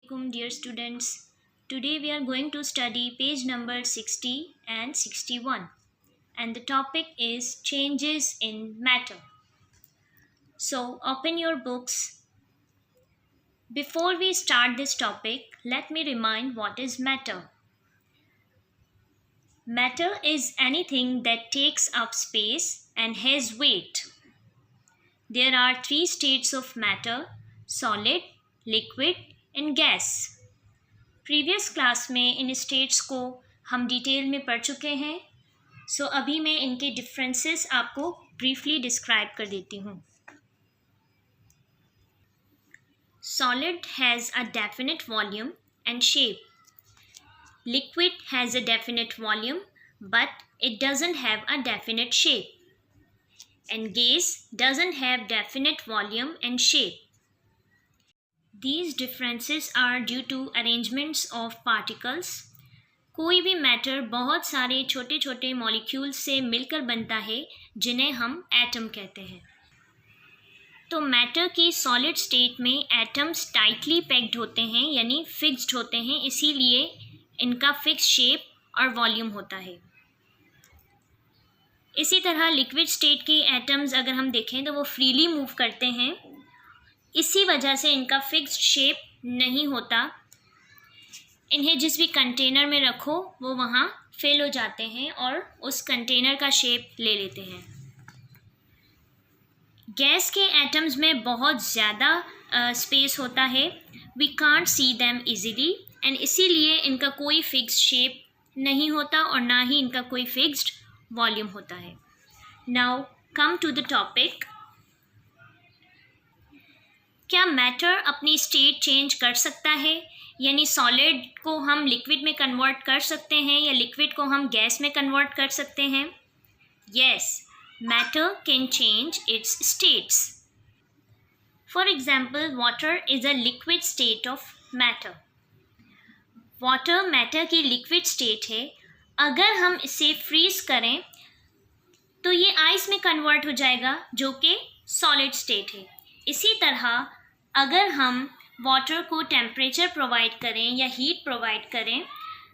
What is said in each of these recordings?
Assalamualaikum, dear students. Today we are going to study page number 60 and 61, and the topic is changes in matter. So open your books. Before we start this topic, let me remind what is matter. Matter is anything that takes up space and has weight. There are three states of matter: solid, liquid and gas. Previous class में इन states को हम detail में पढ़ चुके हैं। सो अभी मैं इनके डिफरेंसेस आपको ब्रीफली डिस्क्राइब कर देती हूँ। Solid has a definite volume and shape. Liquid has a definite volume but it doesn't have a definite shape. And gas doesn't have definite volume and shape. These differences are due to arrangements of particles. कोई भी matter बहुत सारे छोटे छोटे molecules से मिलकर बनता है जिन्हें हम एटम कहते हैं। तो मैटर की सॉलिड स्टेट में एटम्स टाइटली पैक्ड होते हैं यानी फिक्स्ड होते हैं, इसीलिए इनका फिक्स शेप और वॉल्यूम होता है। इसी तरह लिक्विड स्टेट के एटम्स अगर हम देखें तो वो फ्रीली मूव करते हैं, इसी वजह से इनका फिक्स्ड शेप नहीं होता। इन्हें जिस भी कंटेनर में रखो वो वहाँ फिल हो जाते हैं और उस कंटेनर का शेप ले लेते हैं। गैस के एटम्स में बहुत ज़्यादा स्पेस होता है। We can't see them easily and इसीलिए इनका कोई फिक्स्ड शेप नहीं होता और ना ही इनका कोई फिक्स्ड वॉल्यूम होता है। Now come to the topic. क्या मैटर अपनी स्टेट चेंज कर सकता है, यानी सॉलिड को हम लिक्विड में कन्वर्ट कर सकते हैं या लिक्विड को हम गैस में कन्वर्ट कर सकते हैं? Yes, matter can change it's states. For example, water is a liquid state of matter. Water matter की लिक्विड स्टेट है। अगर हम इसे फ्रीज करें तो ये आइस में कन्वर्ट हो जाएगा जो कि सॉलिड स्टेट है। इसी तरह अगर हम वाटर को टेम्परेचर प्रोवाइड करें या हीट प्रोवाइड करें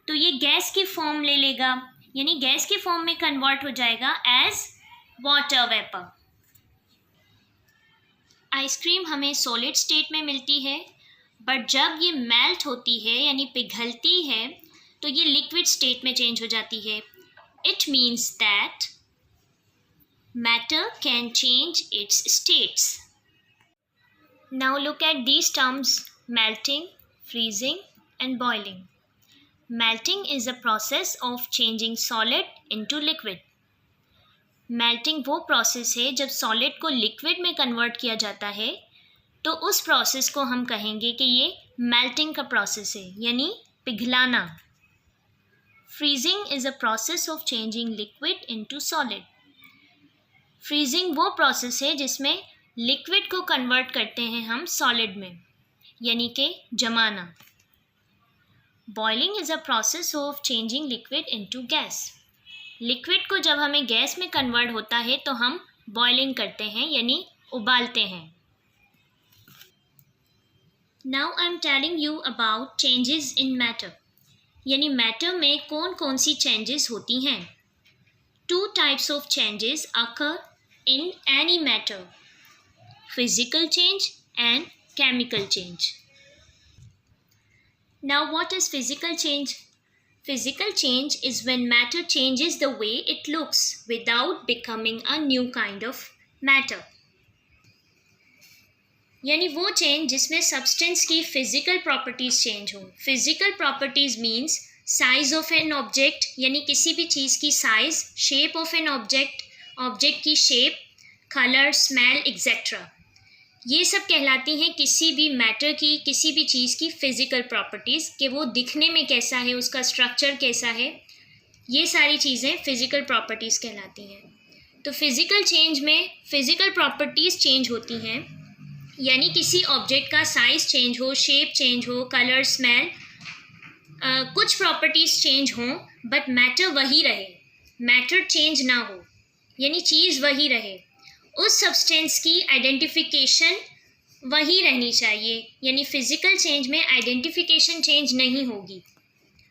तो ये गैस की फॉर्म ले लेगा, यानी गैस की फॉर्म में कन्वर्ट हो जाएगा एज वाटर वेपर। आइसक्रीम हमें सॉलिड स्टेट में मिलती है, बट जब ये मेल्ट होती है यानी पिघलती है तो ये लिक्विड स्टेट में चेंज हो जाती है। It means that matter can change it's states. Now look at these terms: melting, freezing and boiling. Melting is a process of changing solid into liquid. Melting वो प्रोसेस है जब solid को liquid में convert किया जाता है, तो उस प्रोसेस को हम कहेंगे कि ये मेल्टिंग का प्रोसेस है, यानी पिघलाना। Freezing is a process of changing liquid into solid. Freezing वो प्रोसेस है जिसमें लिक्विड को कन्वर्ट करते हैं हम सॉलिड में, यानी कि जमाना। Boiling is a process of changing liquid into gas. Liquid को जब हमें गैस में कन्वर्ट होता है तो हम बॉइलिंग करते हैं यानी उबालते हैं। Now I am telling you about changes in matter, यानी मैटर में कौन कौन सी चेंजेस होती हैं। Two types of changes occur in any matter: physical change and chemical change. Now, what is physical change? Physical change is when matter changes the way it looks without becoming a new kind of matter. यानी वो change जिसमें substance की physical properties change हो। Physical properties means size of an object, यानी किसी भी चीज़ की size, shape of an object, object की शेप, कलर, स्मेल एक्सेट्रा। ये सब कहलाती हैं किसी भी मैटर की, किसी भी चीज़ की फिज़िकल प्रॉपर्टीज़, कि वो दिखने में कैसा है, उसका स्ट्रक्चर कैसा है, ये सारी चीज़ें फिज़िकल प्रॉपर्टीज़ कहलाती हैं। तो फिज़िकल चेंज में फ़िज़िकल प्रॉपर्टीज़ चेंज होती हैं, यानी किसी ऑब्जेक्ट का साइज़ चेंज हो, शेप चेंज हो, कलर, स्मेल, कुछ प्रॉपर्टीज़ चेंज हों बट मैटर वही रहे, मैटर चेंज ना हो, यानी चीज़ वही रहे। उस सब्सटेंस की आइडेंटिफिकेशन वही रहनी चाहिए, यानी फिजिकल चेंज में आइडेंटिफिकेशन चेंज नहीं होगी।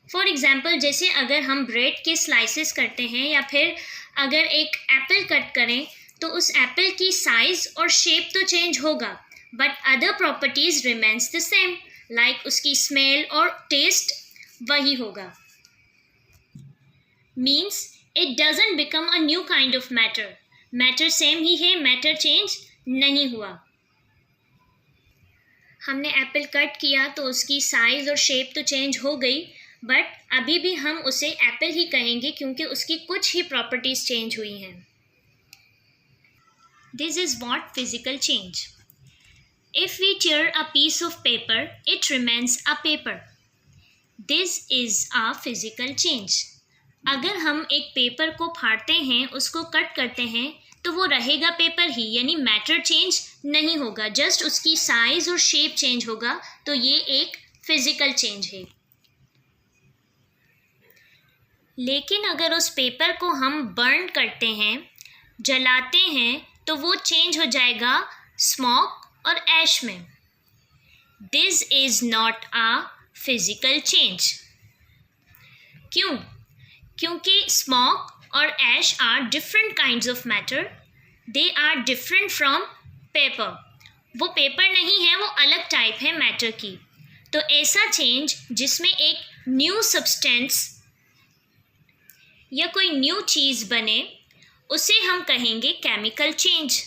फॉर एग्जाम्पल, जैसे अगर हम ब्रेड के स्लाइसेस करते हैं या फिर अगर एक एप्पल कट करें तो उस एप्पल की साइज और शेप तो चेंज होगा, but other properties remains the same, like उसकी स्मेल और टेस्ट वही होगा। Means it doesn't become a new kind of matter. Matter same ही है, मैटर चेंज नहीं हुआ। हमने एप्पल कट किया तो उसकी साइज और शेप तो चेंज हो गई, बट अभी भी हम उसे एप्पल ही कहेंगे क्योंकि उसकी कुछ ही प्रॉपर्टीज चेंज हुई हैं। This is what physical change. If we tear a piece of paper, it remains a paper. This is a physical change. अगर हम एक पेपर को फाड़ते हैं, उसको कट करते हैं, तो वो रहेगा पेपर ही, यानी मैटर चेंज नहीं होगा, जस्ट उसकी साइज और शेप चेंज होगा। तो ये एक फिजिकल चेंज है। लेकिन अगर उस पेपर को हम बर्न करते हैं, जलाते हैं, तो वो चेंज हो जाएगा स्मोक और ऐश में। This is not a physical change. क्यों? क्योंकि स्मोक और ash are different kinds of matter, they are different from paper. वो पेपर नहीं है, वो अलग टाइप है मैटर की। तो ऐसा चेंज जिसमें एक न्यू सब्सटेंस या कोई न्यू चीज़ बने, उसे हम कहेंगे chemical change.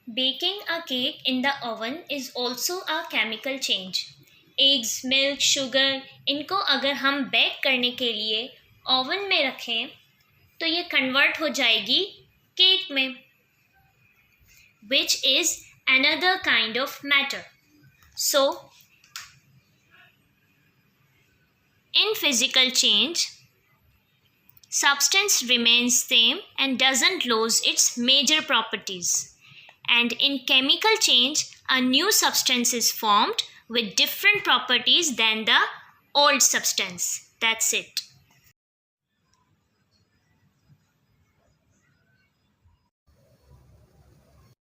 Baking a cake in the oven is also a chemical change. Eggs, milk, sugar, इनको अगर हम बेक करने के लिए ओवन में रखें तो ये कन्वर्ट हो जाएगी केक में, which is another kind of matter. So, in physical change, substance remains same and doesn't lose its major properties. And in chemical change, a new substance is formed with different properties than the old substance. That's it.